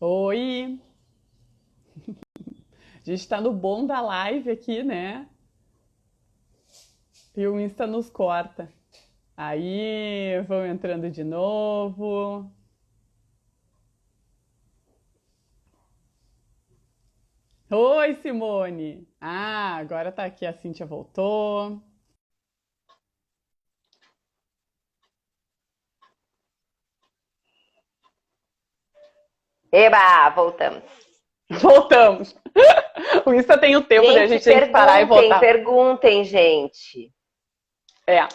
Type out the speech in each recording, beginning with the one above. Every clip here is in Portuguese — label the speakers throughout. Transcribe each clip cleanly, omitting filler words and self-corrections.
Speaker 1: Oi! A gente tá no bom da live aqui, né? E o Insta nos corta. Aí, vão entrando de novo. Oi, Simone! Ah, agora tá aqui, a Cíntia voltou.
Speaker 2: Eba, voltamos.
Speaker 1: Voltamos! O Insta tem o tempo, né? A
Speaker 2: Gente,
Speaker 1: gente tem que parar e
Speaker 2: perguntem,
Speaker 1: voltar.
Speaker 2: perguntem, gente.
Speaker 1: É.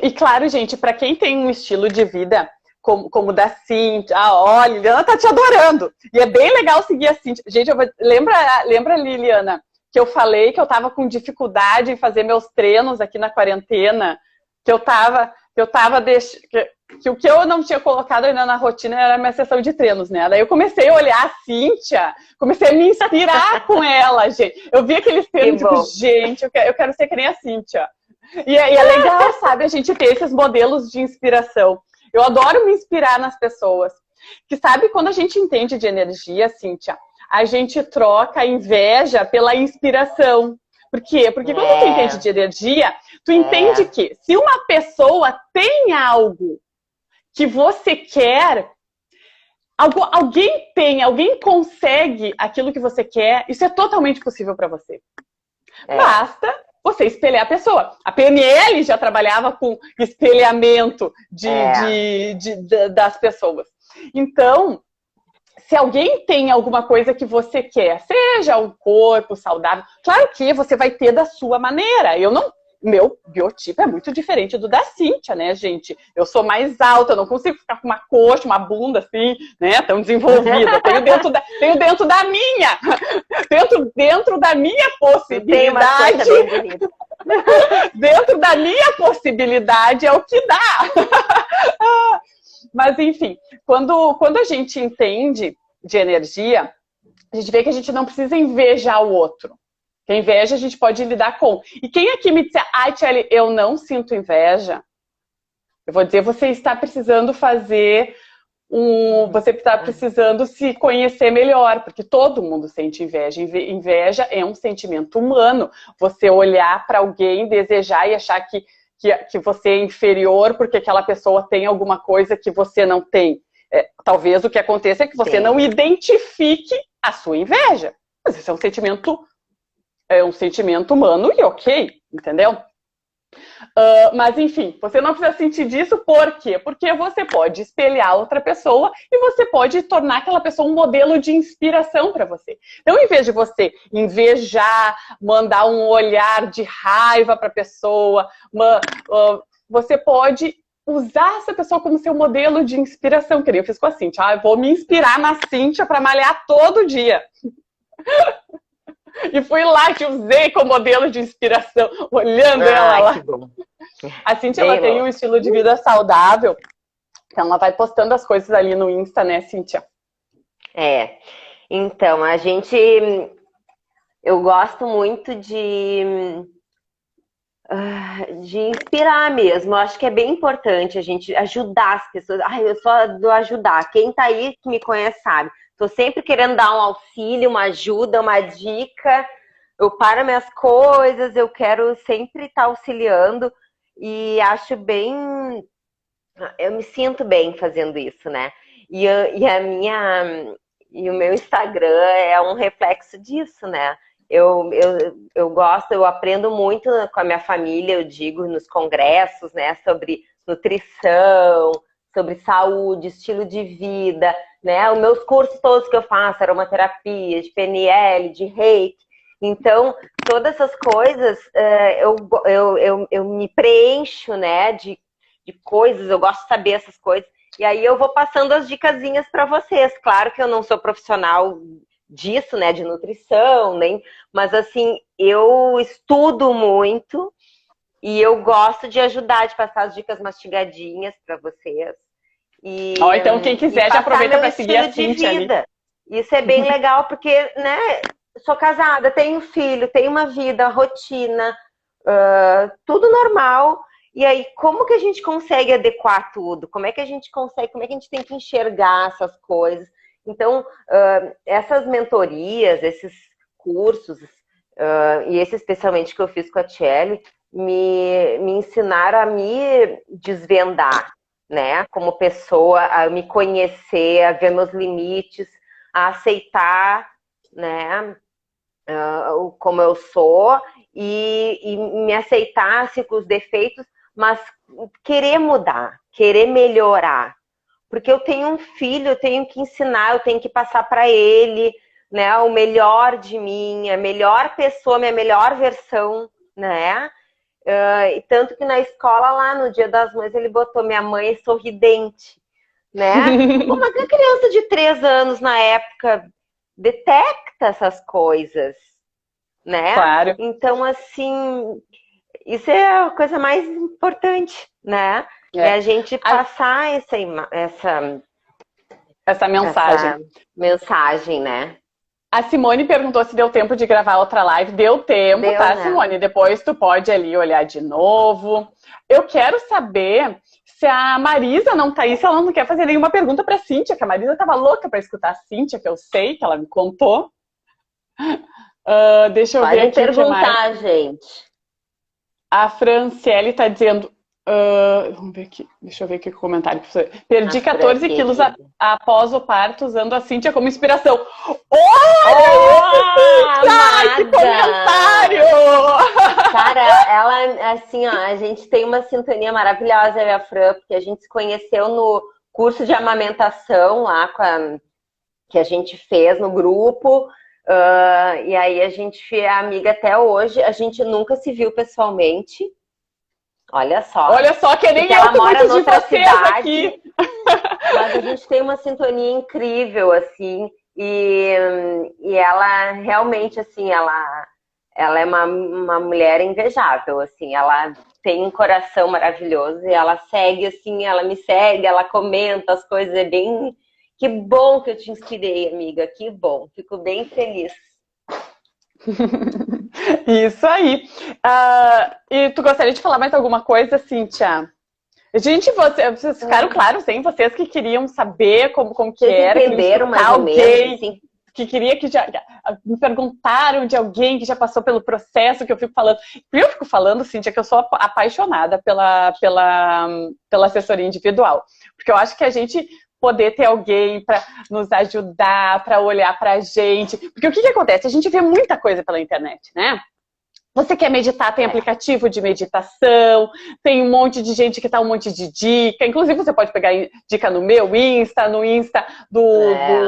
Speaker 1: E claro, gente, para quem tem um estilo de vida como o da Cintia, olha, Liliana tá te adorando. E é bem legal seguir a Cintia. Gente, lembra, Liliana, que eu falei que eu tava com dificuldade em fazer meus treinos aqui na quarentena? Que o que eu não tinha colocado ainda na rotina era a minha sessão de treinos, né? Daí eu comecei a olhar a Cíntia, comecei a me inspirar com ela, gente. Eu vi aqueles
Speaker 2: Que
Speaker 1: treinos, tipo,
Speaker 2: bom.
Speaker 1: gente, eu quero ser que nem a Cíntia. E é legal, sabe, a gente ter esses modelos de inspiração. Eu adoro me inspirar nas pessoas. Que sabe, quando a gente entende de energia, Cíntia, a gente troca a inveja pela inspiração. Por quê? Porque quando tu entende
Speaker 2: É,
Speaker 1: de energia, tu entende
Speaker 2: é,
Speaker 1: que se uma pessoa tem algo que você quer, alguém consegue aquilo que você quer, isso é totalmente possível para você.
Speaker 2: é.
Speaker 1: Basta você espelhar a pessoa. A PNL já trabalhava com espelhamento
Speaker 2: É.
Speaker 1: das pessoas. Então, se alguém tem alguma coisa que você quer, seja um corpo saudável, claro que você vai ter da sua maneira. Meu biotipo é muito diferente do da Cíntia, né, gente? Eu sou mais alta, eu não consigo ficar com uma coxa, uma bunda assim, né, tão desenvolvida. Tenho dentro da minha, dentro da minha
Speaker 2: Tu tem umas coxas
Speaker 1: possibilidade,
Speaker 2: bem bonitas.
Speaker 1: dentro da minha possibilidade é o que dá. Mas, enfim, quando a gente entende de energia, a gente vê que a gente não precisa invejar o outro. Que a inveja a gente pode lidar com. E quem aqui me disser, ai, Tchelle, eu não sinto inveja, eu vou dizer, você está precisando você está precisando se conhecer melhor, porque todo mundo sente inveja. Inveja é um sentimento humano. Você olhar para alguém, desejar e achar que você é inferior porque aquela pessoa tem alguma coisa que você não tem. Talvez o que aconteça é que você não
Speaker 2: Sim.
Speaker 1: identifique a sua inveja. Mas isso é um sentimento humano e ok, entendeu? Mas enfim, você não precisa sentir disso, por quê? Porque você pode espelhar outra pessoa e você pode tornar aquela pessoa um modelo de inspiração para você. Então, em vez de você invejar, mandar um olhar de raiva para a pessoa, você pode usar essa pessoa como seu modelo de inspiração. Que nem eu fiz com a Cíntia. Eu vou me inspirar na Cíntia para malhar todo dia. E fui lá, te usei como modelo de inspiração, olhando ela
Speaker 2: Ai, que
Speaker 1: lá.
Speaker 2: bom.
Speaker 1: A Cintia, ela
Speaker 2: Bem
Speaker 1: tem um
Speaker 2: louco.
Speaker 1: estilo de vida saudável, então ela vai postando as coisas ali no Insta, né, Cintia?
Speaker 2: É. Então, eu gosto muito de inspirar mesmo. Eu acho que é bem importante a gente ajudar as pessoas. Ai, eu só do ajudar. Quem tá aí que me conhece sabe. Tô sempre querendo dar um auxílio, uma ajuda, uma dica. Eu paro minhas coisas, eu quero sempre estar auxiliando e acho bem. Eu me sinto bem fazendo isso, né? E o meu Instagram é um reflexo disso, né? Eu gosto, eu aprendo muito com a minha família, eu digo, nos congressos, né? Sobre nutrição, sobre saúde, estilo de vida, né? Os meus cursos todos que eu faço, aromaterapia, de PNL, de reiki. Então, todas essas coisas, eu me preencho, né? De coisas, eu gosto de saber essas coisas. E aí eu vou passando as dicasinhas para vocês. Claro que eu não sou profissional disso, né, de nutrição, nem, mas assim, eu estudo muito e eu gosto de ajudar, de passar as dicas mastigadinhas para vocês
Speaker 1: Ó, então quem
Speaker 2: e
Speaker 1: quiser já
Speaker 2: passar
Speaker 1: aproveita
Speaker 2: meu
Speaker 1: para seguir a
Speaker 2: estilo de
Speaker 1: Cintia ali.
Speaker 2: vida. Isso é bem legal porque, né, sou casada, tenho filho, tenho uma vida, rotina, tudo normal. E aí, como que a gente consegue adequar tudo? Como é que a gente consegue, como é que a gente tem que enxergar essas coisas? Então, essas mentorias, esses cursos, e esse especialmente que eu fiz com a Tchelle, me ensinaram a me desvendar, né? Como pessoa, a me conhecer, a ver meus limites, a aceitar, né? Como eu sou e me aceitar assim, com os defeitos, mas querer mudar, querer melhorar. Porque eu tenho um filho, eu tenho que ensinar, eu tenho que passar para ele, né, o melhor de mim, a melhor pessoa, minha melhor versão, né? E tanto que na escola lá, no Dia das Mães, ele botou minha mãe é sorridente, né? Uma criança de 3 anos na época detecta essas coisas, né?
Speaker 1: Claro.
Speaker 2: Então, assim, isso é a coisa mais importante, né? É a gente passar
Speaker 1: essa mensagem.
Speaker 2: Essa mensagem, né?
Speaker 1: A Simone perguntou se deu tempo de gravar outra live. Deu tempo, tá, né? Simone? Depois tu pode ali olhar de novo. Eu quero saber se a Marisa não tá aí, se ela não quer fazer nenhuma pergunta pra Cíntia, que a Marisa tava louca pra escutar a Cíntia, que eu sei, que ela me contou. Deixa eu ver aqui.
Speaker 2: Pode perguntar, gente.
Speaker 1: A Franciele tá dizendo... vamos ver aqui. Deixa eu ver aqui o comentário. Perdi 14 quilos após o parto, usando a Cíntia como inspiração. Olha que comentário!
Speaker 2: Cara, ela, assim, ó, a gente tem uma sintonia maravilhosa, eu e a Fran, porque a gente se conheceu no curso de amamentação lá que a gente fez no grupo. E aí a gente é amiga até hoje. A gente nunca se viu pessoalmente. Olha só.
Speaker 1: Olha só, que nem
Speaker 2: ela mora
Speaker 1: em outra cidade aqui.
Speaker 2: Mas a gente tem uma sintonia incrível, assim. E ela realmente, assim, ela é uma mulher invejável, assim. Ela tem um coração maravilhoso e ela segue, assim, ela me segue, ela comenta as coisas, é bem... Que bom que eu te inspirei, amiga, que bom. Fico bem feliz.
Speaker 1: Isso aí. E tu gostaria de falar mais alguma coisa, Cíntia? Gente, vocês ficaram claros, hein? Vocês que queriam saber como que era.
Speaker 2: Entenderam mais ou menos, assim.
Speaker 1: Que queria que já me perguntaram de alguém que já passou pelo processo que eu fico falando. Eu fico falando, Cíntia, que eu sou apaixonada pela assessoria individual. Porque eu acho que a gente poder ter alguém para nos ajudar, para olhar para a gente. Porque o que acontece? A gente vê muita coisa pela internet, né? Você quer meditar, tem aplicativo de meditação, tem um monte de gente que dá um monte de dica. Inclusive, você pode pegar dica no meu Insta, no Insta do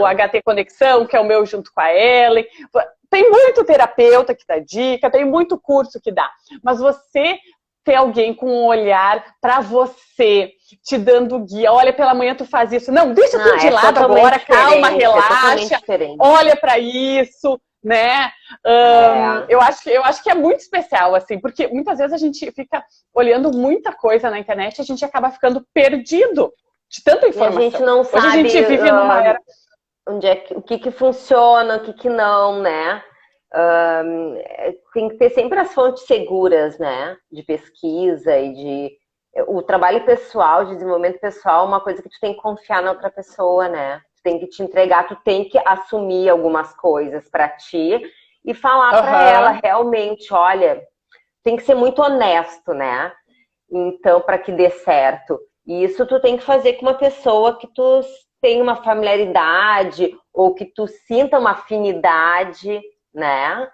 Speaker 1: HT Conexão, que é o meu junto com a Ellen. Tem muito terapeuta que dá dica, tem muito curso que dá. Mas você ter alguém com um olhar para você, te dando guia. Olha, pela manhã tu faz isso. Não, deixa tudo de lado agora, calma, relaxa. Olha para isso. Né? Eu acho que é muito especial, assim, porque muitas vezes a gente fica olhando muita coisa na internet e a gente acaba ficando perdido de tanta informação.
Speaker 2: E a gente não sabe.
Speaker 1: Hoje a gente vive numa era...
Speaker 2: o que funciona, o que não, né? Tem que ter sempre as fontes seguras, né? De pesquisa e de... O trabalho pessoal, de desenvolvimento pessoal, é uma coisa que tu tem que confiar na outra pessoa, né? Tem que te entregar, tu tem que assumir algumas coisas para ti e falar para ela realmente, olha, tem que ser muito honesto, né? Então, para que dê certo. E isso tu tem que fazer com uma pessoa que tu tenha uma familiaridade ou que tu sinta uma afinidade, né?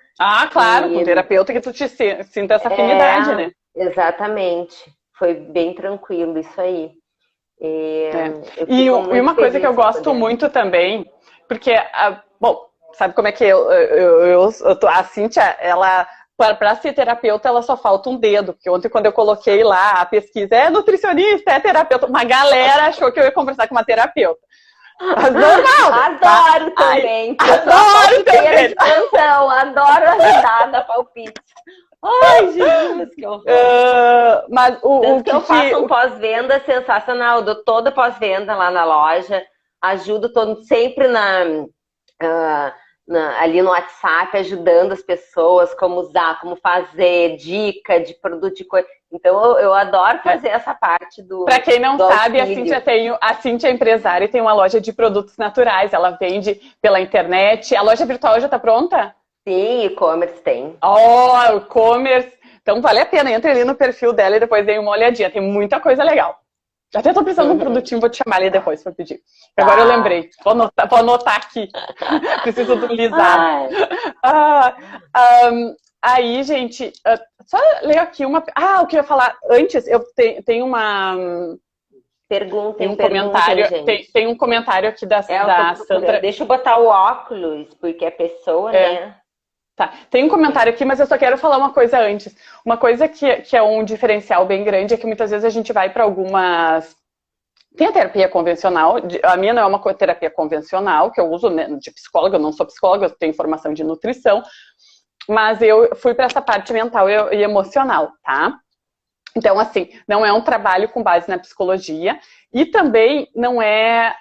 Speaker 1: Claro, com um terapeuta que tu te sinta essa afinidade, né?
Speaker 2: Exatamente. Foi bem tranquilo isso aí.
Speaker 1: E uma coisa que eu gosto muito também, porque, bom, sabe como é que a Cíntia, ela, para ser terapeuta, ela só falta um dedo, porque ontem quando eu coloquei lá a pesquisa, é nutricionista, é terapeuta, uma galera achou que eu ia conversar com uma terapeuta. Mas normal.
Speaker 2: Adoro também.
Speaker 1: Adoro também.
Speaker 2: Adoro ajudar na palpite. Ai, Jesus, que horror.
Speaker 1: Mas o que
Speaker 2: eu faço um pós-venda sensacional, eu dou toda pós-venda lá na loja, ajudo sempre ali no WhatsApp ajudando as pessoas, como usar, como fazer, dica de produto, de coisa. Então eu adoro fazer essa parte do.
Speaker 1: Para quem não
Speaker 2: do
Speaker 1: sabe,
Speaker 2: auxílio.
Speaker 1: a Cíntia é empresária e tem uma loja de produtos naturais. Ela vende pela internet. A loja virtual já está pronta?
Speaker 2: Sim, e-commerce tem.
Speaker 1: Oh, e-commerce. Então vale a pena, entre ali no perfil dela e depois dê uma olhadinha. Tem muita coisa legal. Até tô precisando de um produtinho, vou te chamar ali depois para pedir.
Speaker 2: Tá.
Speaker 1: Agora eu lembrei. Vou anotar aqui. Preciso do lisado. Aí, gente, só ler aqui uma. O que eu ia falar antes, eu tenho uma.
Speaker 2: Perguntem,
Speaker 1: um comentário.
Speaker 2: gente.
Speaker 1: Tem um comentário aqui da Sandra.
Speaker 2: Deixa eu botar o óculos, porque é pessoa, né?
Speaker 1: Tá. Tem um comentário aqui, mas eu só quero falar uma coisa antes. Uma coisa que é um diferencial bem grande é que muitas vezes a gente vai para algumas. Tem a terapia convencional, a minha não é uma terapia convencional, que eu uso, né, de psicóloga, eu não sou psicóloga, eu tenho formação de nutrição, mas eu fui para essa parte mental e emocional, tá? Então, assim, não é um trabalho com base na psicologia e também não é,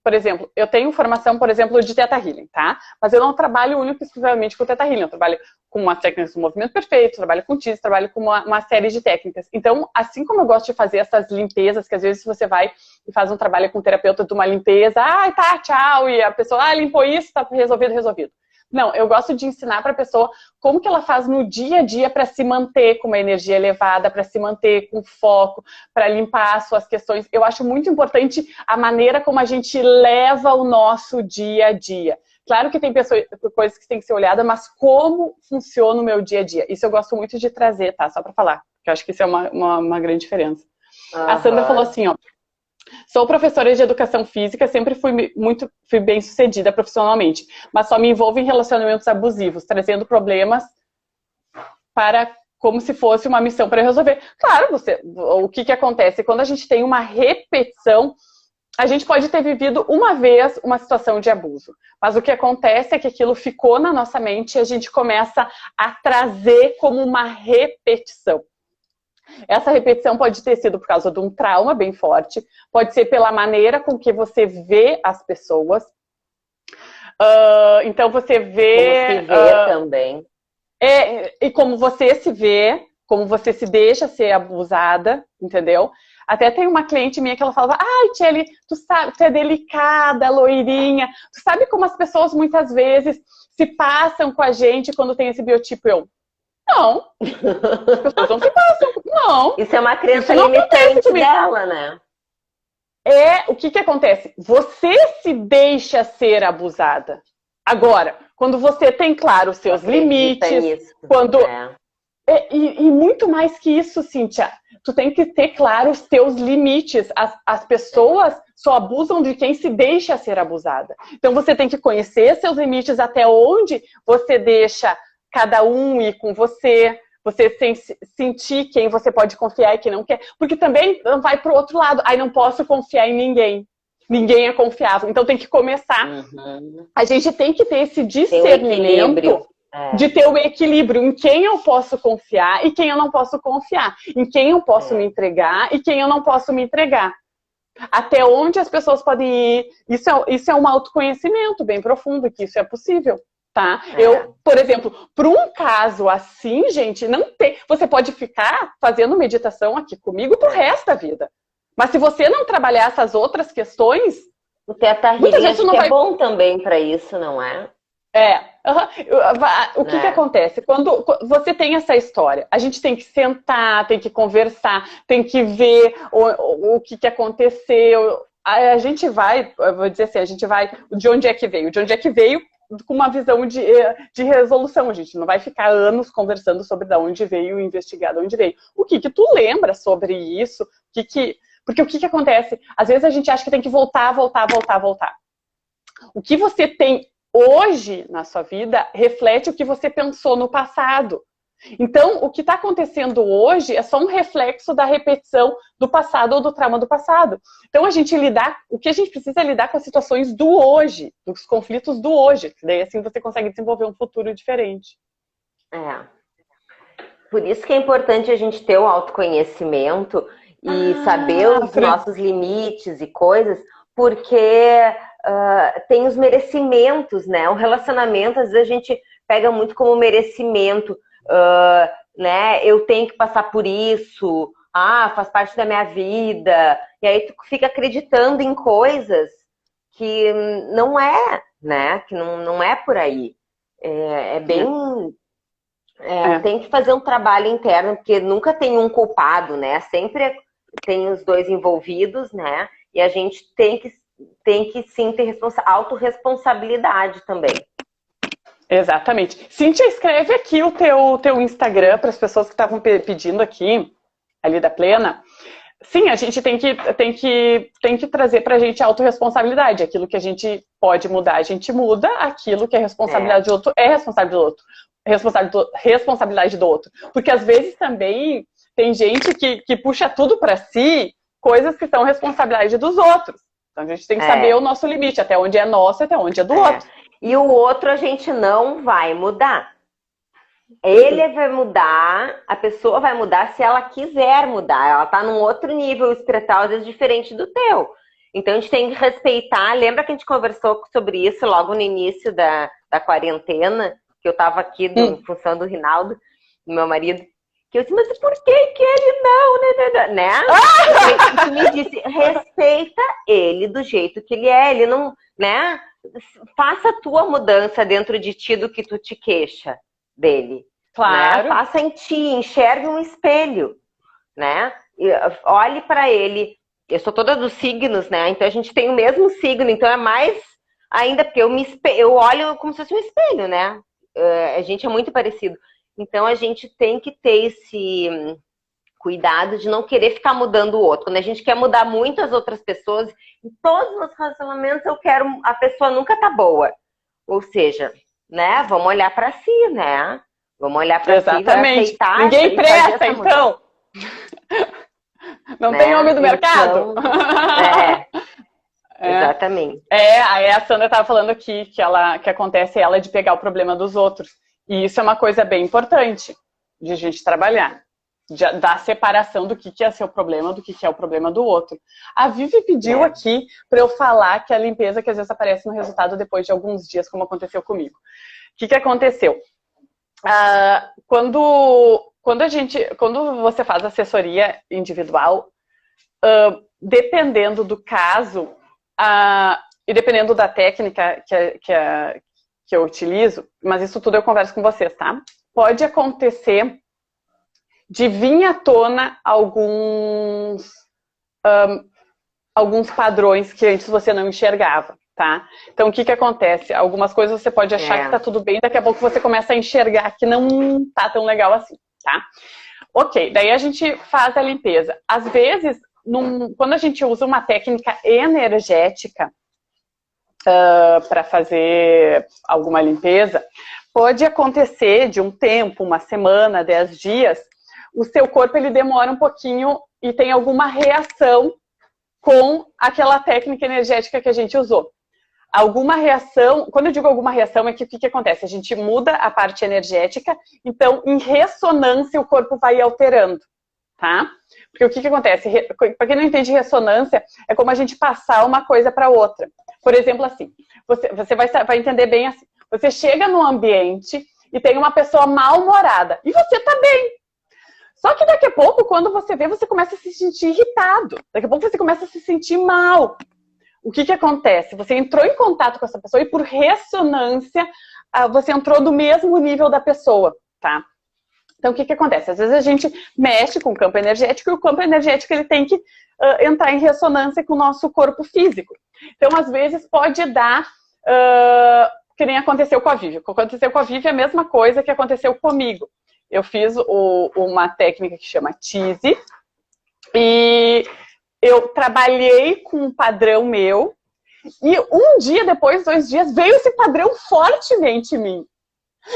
Speaker 1: por exemplo, eu tenho formação, por exemplo, de Theta Healing, tá? Mas eu não trabalho único e exclusivamente com Theta Healing, eu trabalho com uma técnica do movimento perfeito, trabalho com TIS, trabalho com uma série de técnicas. Então, assim como eu gosto de fazer essas limpezas, que às vezes você vai e faz um trabalho com um terapeuta de uma limpeza, tá, tchau, e a pessoa, limpou isso, tá resolvido. Não, eu gosto de ensinar para a pessoa como que ela faz no dia a dia para se manter com uma energia elevada, para se manter com foco, para limpar as suas questões. Eu acho muito importante a maneira como a gente leva o nosso dia a dia. Claro que tem coisas que têm que ser olhadas, mas como funciona o meu dia a dia? Isso eu gosto muito de trazer, tá? Só para falar, porque eu acho que isso é uma grande diferença. Uhum. A Sandra falou assim, ó. Sou professora de educação física, sempre fui bem sucedida profissionalmente, mas só me envolvo em relacionamentos abusivos, trazendo problemas para como se fosse uma missão para resolver. Claro, o que acontece? Quando a gente tem uma repetição, a gente pode ter vivido uma vez uma situação de abuso, mas o que acontece é que aquilo ficou na nossa mente e a gente começa a trazer como uma repetição. Essa repetição pode ter sido por causa de um trauma bem forte, pode ser pela maneira com que você vê as pessoas. Então você vê...
Speaker 2: Como se vê também.
Speaker 1: E como você se vê, como você se deixa ser abusada, entendeu? Até tem uma cliente minha que ela falava, Tcheli, tu sabe, tu é delicada, loirinha, tu sabe como as pessoas muitas vezes se passam com a gente quando tem esse biotipo? Não, as pessoas não se passam. Não.
Speaker 2: Isso é uma crença limitante dela, né?
Speaker 1: O que acontece? Você se deixa ser abusada. Agora, quando você tem claro os seus limites, e muito mais que isso, Cíntia, tu tem que ter claro os teus limites. As pessoas só abusam de quem se deixa ser abusada. Então você tem que conhecer seus limites, até onde você deixa cada um ir com você sentir quem você pode confiar e quem não quer, porque também vai pro outro lado, não posso confiar em ninguém é confiável, então tem que começar. A gente tem que ter esse discernimento de ter o equilíbrio em quem eu posso confiar e quem eu não posso confiar, em quem eu posso me entregar e quem eu não posso me entregar. Até onde as pessoas podem ir, isso é um autoconhecimento bem profundo, que isso é possível. Tá? Eu, por exemplo, para um caso assim, gente, não tem. Você pode ficar fazendo meditação aqui comigo pro resto da vida. Mas se você não trabalhar essas outras questões,
Speaker 2: o Theta Healing é bom também para isso, não é?
Speaker 1: O que acontece? Quando você tem essa história, a gente tem que sentar, tem que conversar, tem que ver o que aconteceu. A gente vai, eu vou dizer assim, a gente vai de onde é que veio. De onde é que veio? Com uma visão de resolução. A gente não vai ficar anos conversando sobre de onde veio, investigar de onde veio. O que tu lembra sobre isso? Porque o que acontece? Às vezes a gente acha que tem que voltar. O que você tem hoje na sua vida reflete o que você pensou no passado. Então, o que está acontecendo hoje é só um reflexo da repetição do passado ou do trauma do passado. Então, o que a gente precisa é lidar com as situações do hoje, dos conflitos do hoje. Daí, assim, você consegue desenvolver um futuro diferente.
Speaker 2: Por isso que é importante a gente ter o autoconhecimento e saber os nossos limites e coisas, porque tem os merecimentos, né? O relacionamento, às vezes a gente pega muito como merecimento, né? Eu tenho que passar por isso, faz parte da minha vida. E aí tu fica acreditando em coisas que não é, né? Que não é por aí. É bem... Tem que fazer um trabalho interno, porque nunca tem um culpado, né? Sempre tem os dois envolvidos, né? E a gente tem que sim ter autorresponsabilidade também.
Speaker 1: Exatamente. Cíntia, escreve aqui o teu Instagram para as pessoas que estavam pedindo aqui, ali da Plena. Sim, a gente tem que trazer para a gente a autorresponsabilidade. Aquilo que a gente pode mudar, a gente muda. Aquilo que é responsabilidade do outro, é responsabilidade do outro. Responsabilidade do outro. Porque às vezes também tem gente que puxa tudo para si, coisas que são responsabilidade dos outros. Então a gente tem que saber o nosso limite, até onde é nosso e até onde é do outro.
Speaker 2: E o outro a gente não vai mudar. Ele vai mudar, a pessoa vai mudar se ela quiser mudar. Ela tá num outro nível espiritual, às vezes diferente do teu. Então a gente tem que respeitar. Lembra que a gente conversou sobre isso logo no início da quarentena? Que eu tava aqui em função do Rinaldo, do meu marido. Que eu disse, mas por que ele não, né? Tu me disse, respeita ele do jeito que ele é. Ele não, né? Faça a tua mudança dentro de ti do que tu te queixa dele.
Speaker 1: Claro.
Speaker 2: Né? Faça em ti, enxergue um espelho, né? E olhe para ele. Eu sou toda dos signos, né? Então a gente tem o mesmo signo, então é mais ainda porque eu olho como se fosse um espelho, né? A gente é muito parecido. Então a gente tem que ter esse cuidado de não querer ficar mudando o outro. Quando a gente quer mudar muito as outras pessoas, em todos os relacionamentos a pessoa nunca tá boa. Ou seja, né? Vamos olhar para si, né? Vamos olhar para si, aceitar.
Speaker 1: Ninguém presta, então. Não tem homem do mercado?
Speaker 2: Exatamente.
Speaker 1: Aí a Sandra estava falando aqui que acontece ela de pegar o problema dos outros. E isso é uma coisa bem importante de a gente trabalhar. Da separação do que é seu problema, do que é o problema do outro. A Vivi pediu aqui para eu falar que a limpeza que às vezes aparece no resultado depois de alguns dias, como aconteceu comigo. O que aconteceu? Quando você faz assessoria individual, dependendo do caso e dependendo da técnica que eu utilizo, mas isso tudo eu converso com vocês, tá? Pode acontecer de vir à tona alguns padrões que antes você não enxergava, tá? Então, o que acontece? Algumas coisas você pode achar que tá tudo bem, daqui a pouco você começa a enxergar que não tá tão legal assim, tá? Ok, daí a gente faz a limpeza. Às vezes, quando a gente usa uma técnica energética para fazer alguma limpeza, pode acontecer de um tempo, uma semana, 10 dias, o seu corpo ele demora um pouquinho e tem alguma reação com aquela técnica energética que a gente usou. Alguma reação, quando eu digo alguma reação, é que o que acontece? A gente muda a parte energética, então em ressonância o corpo vai alterando, tá? Porque o que acontece? Para quem não entende ressonância, é como a gente passar uma coisa para outra. Por exemplo, assim, você vai entender bem assim. Você chega num ambiente e tem uma pessoa mal-humorada, e você tá bem. Só que daqui a pouco, quando você vê, você começa a se sentir irritado. Daqui a pouco você começa a se sentir mal. O que acontece? Você entrou em contato com essa pessoa e por ressonância, você entrou do mesmo nível da pessoa, tá? Então, o que acontece? Às vezes a gente mexe com o campo energético e o campo energético ele tem que entrar em ressonância com o nosso corpo físico. Então, às vezes pode dar, que nem aconteceu com a Vivi. O que aconteceu com a Vivi é a mesma coisa que aconteceu comigo. Eu fiz uma técnica que chama Tease e eu trabalhei com um padrão meu e um dia depois, 2 dias, veio esse padrão fortemente em mim.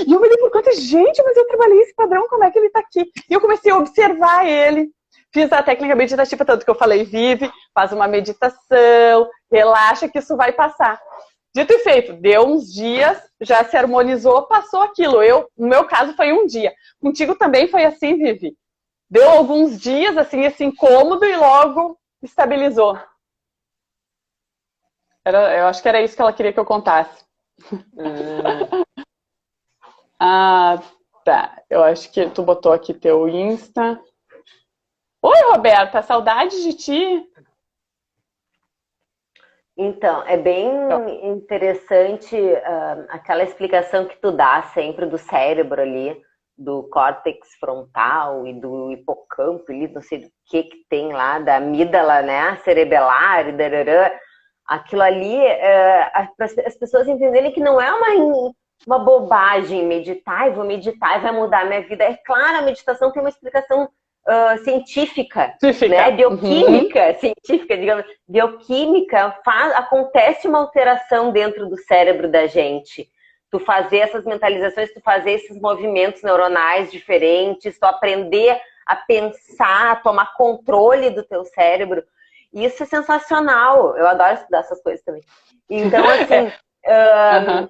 Speaker 1: E eu me dei por conta, gente, mas eu trabalhei esse padrão, como é que ele tá aqui? E eu comecei a observar ele. Fiz a técnica meditativa, tanto que eu falei, Vivi, faz uma meditação, relaxa que isso vai passar. Dito e feito, deu uns dias, já se harmonizou, passou aquilo. No meu caso, foi um dia. Contigo também foi assim, Vivi? Deu alguns dias, assim, esse incômodo e logo estabilizou. Eu acho que era isso que ela queria que eu contasse. Ah, tá. Eu acho que tu botou aqui teu Insta. Oi, Roberta, saudade de ti.
Speaker 2: Então, é bem interessante aquela explicação que tu dá sempre do cérebro ali, do córtex frontal e do hipocampo, ali, não sei do que tem lá, da amígdala, né, cerebelar, e darará. Aquilo ali, para as pessoas entenderem que não é uma bobagem meditar, e vou meditar e vai mudar a minha vida. É claro, a meditação tem uma explicação científica, né? Bioquímica, científica, digamos, bioquímica, acontece uma alteração dentro do cérebro da gente. Tu fazer essas mentalizações, tu fazer esses movimentos neuronais diferentes, tu aprender a pensar, a tomar controle do teu cérebro. Isso é sensacional. Eu adoro estudar essas coisas também. Então, assim,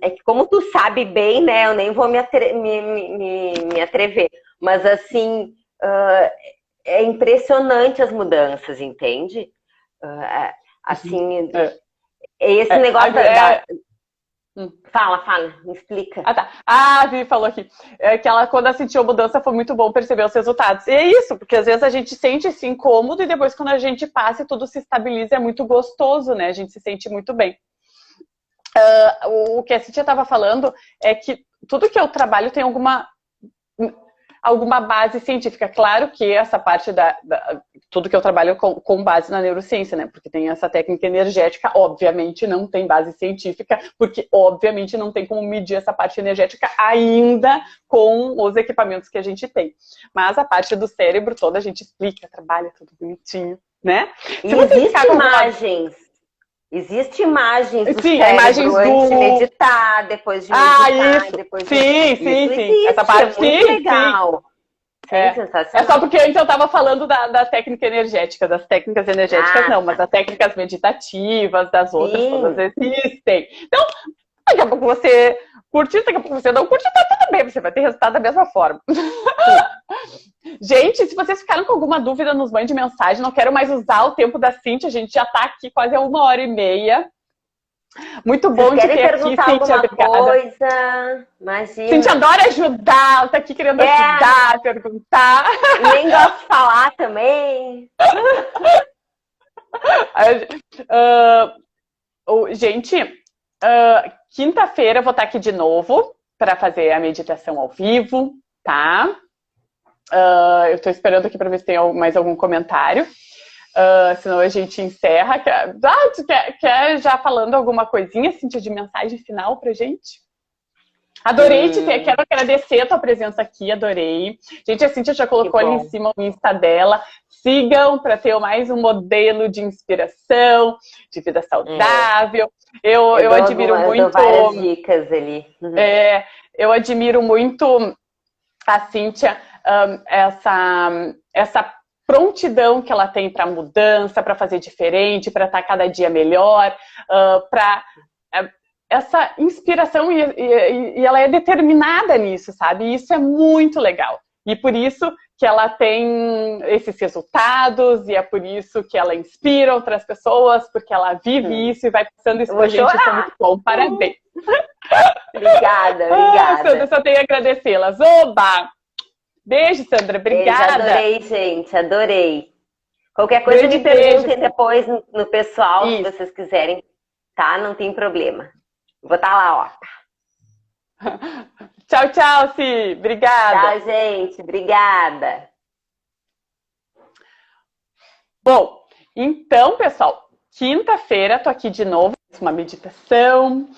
Speaker 2: é que como tu sabe bem, né? Eu nem vou me atrever. Mas, assim, é impressionante as mudanças, entende? Assim, esse negócio Fala, me explica.
Speaker 1: Ah, tá. A Vivi falou aqui que ela, quando ela sentiu a mudança, foi muito bom perceber os resultados. E é isso, porque às vezes a gente sente esse incômodo e depois quando a gente passa e tudo se estabiliza, é muito gostoso, né? A gente se sente muito bem. O que a Cíntia estava falando é que tudo que eu trabalho tem alguma base científica. Claro que essa parte tudo que eu trabalho com base na neurociência, né? Porque tem essa técnica energética, obviamente não tem base científica, porque obviamente não tem como medir essa parte energética ainda com os equipamentos que a gente tem. Mas a parte do cérebro toda a gente explica, trabalha tudo bonitinho, né?
Speaker 2: Existem imagens do
Speaker 1: sim,
Speaker 2: cérebro
Speaker 1: imagens
Speaker 2: antes de meditar, depois de meditar,
Speaker 1: isso.
Speaker 2: Depois de...
Speaker 1: Sim. Essa parte,
Speaker 2: é muito legal.
Speaker 1: É só porque antes eu estava falando da técnica energética, das técnicas energéticas não, mas das técnicas meditativas, das outras todas existem. Então, daqui a pouco você curte, daqui a pouco você não curte, tá tudo bem, você vai ter resultado da mesma forma. Gente, se vocês ficaram com alguma dúvida, nos mande mensagem. Não quero mais usar o tempo da Cíntia, a gente já tá aqui quase há 1h30. Muito bom de ter aqui, Cíntia.
Speaker 2: Coisa? Imagina.
Speaker 1: Cíntia adora ajudar, ela tá aqui querendo ajudar, perguntar.
Speaker 2: Nem gosto de falar também.
Speaker 1: Gente, quinta-feira eu vou estar aqui de novo para fazer a meditação ao vivo, tá? Eu tô esperando aqui para ver se tem mais algum comentário. Senão a gente encerra. Tu quer já falando alguma coisinha, Cíntia, de mensagem final pra gente? Adorei te ter, quero agradecer a tua presença aqui, adorei. Gente, a Cíntia já colocou ali em cima o Insta dela. Sigam para ter mais um modelo de inspiração, de vida saudável. Eu admiro muito...
Speaker 2: Eu dou várias dicas ali.
Speaker 1: Eu admiro muito a Cíntia, essa prontidão que ela tem para mudança, para fazer diferente, para estar cada dia melhor, para essa inspiração e ela é determinada nisso, sabe? E isso é muito legal. E por isso que ela tem esses resultados e é por isso que ela inspira outras pessoas, porque ela vive isso e vai passando isso pra gente. Isso é muito bom. Parabéns.
Speaker 2: Obrigada.
Speaker 1: Sandra, só tenho a agradecê-las. Oba! Beijo, Sandra. Obrigada.
Speaker 2: Adorei, gente. Adorei. Qualquer coisa me perguntem depois no pessoal, se vocês quiserem, tá? Não tem problema. Vou estar lá, ó.
Speaker 1: Tchau, Si. Obrigada.
Speaker 2: Tchau, gente. Obrigada.
Speaker 1: Bom, então, pessoal, quinta-feira tô aqui de novo, uma meditação.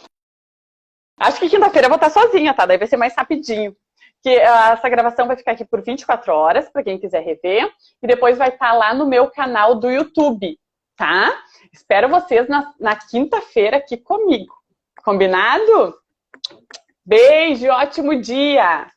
Speaker 1: Acho que quinta-feira eu vou estar sozinha, tá? Daí vai ser mais rapidinho. Que essa gravação vai ficar aqui por 24 horas, para quem quiser rever. E depois vai estar lá no meu canal do YouTube, tá? Espero vocês na quinta-feira aqui comigo. Combinado? Beijo, ótimo dia!